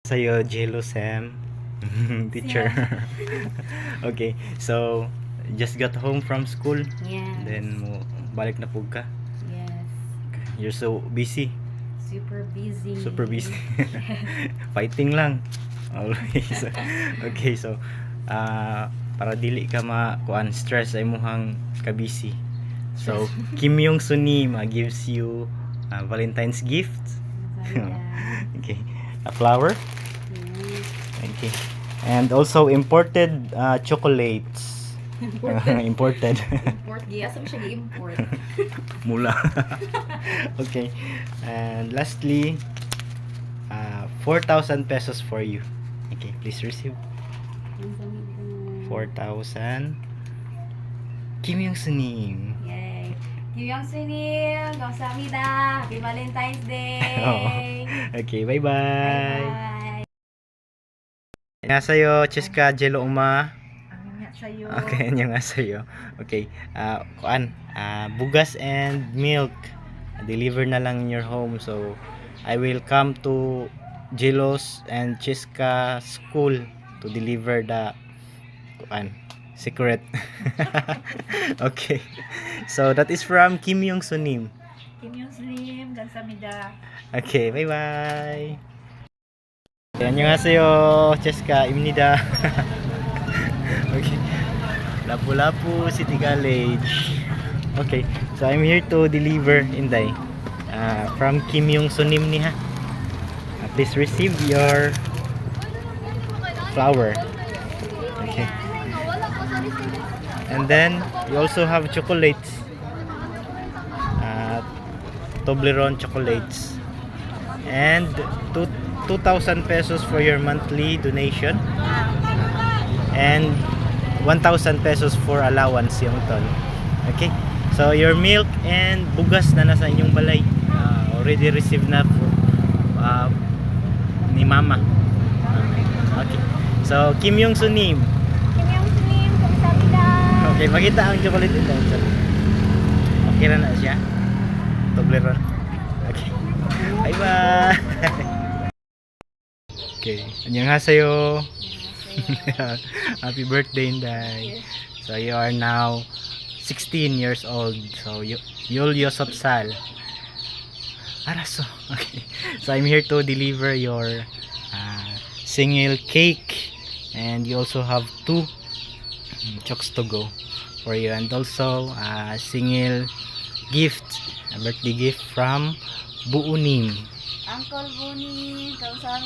Sa'yo, Jello Sam. Teacher. Okay, so just got home from school. Yes. Then mo balik na pug ka. Yes. You're so busy. Super busy. Super busy. Fighting lang. Always. Okay, so para dili ka kuan stress ay muhang ka busy. So Kim Yong Sunim gives you Valentine's gift. Okay, a flower. Okay. And also imported chocolates. Imported. Import. Yes, siya gi-import. Mula. Okay. And lastly, 4,000 pesos for you. Okay, please receive. 4,000. Kim Yong Sunim. Yay. Kim Yong Sunim, 감사합니다. Happy Valentine's Day. Okay, bye-bye. Bye. Annyeonghaseyo, Cheska Jello Uma. Annyeonghaseyo. Okay, annyeonghaseyo. Okay, bugas and milk deliver na lang in your home. So I will come to Jello's and Cheska school to deliver the secret. Okay, so that is from Kim Yong Sunim. Kim Yong Sunim, 감사합니다. Okay, bye bye. 안녕하세요, Cheska Imnida. Okay, Lapu-Lapu City College. Okay, so I'm here to deliver Inday from Kim Yong Sunim niha. Please receive your flower. Okay, and then you also have chocolates, Toblerone chocolates, and 2,000 pesos for your monthly donation, and 1,000 pesos for allowance yung ton. Okay, so your milk and bugas na nasa inyong balay already received na ni mama. Okay, so Kim Yong Sunim. Kim Yong Sunim, 감사합니다. Okay, makita ang chocolate ito. Okay na siya. Toblerone. Okay, bye bye. Okay, annyeonghaseyo. Happy birthday, Inday. So you are now 16 years old. So Yul Yosopsal. Araso. Okay. So I'm here to deliver your single cake, and you also have 2 chocks to go for you, and also single gift, a birthday gift from Buunim. Uncle Buni, 감사합니다.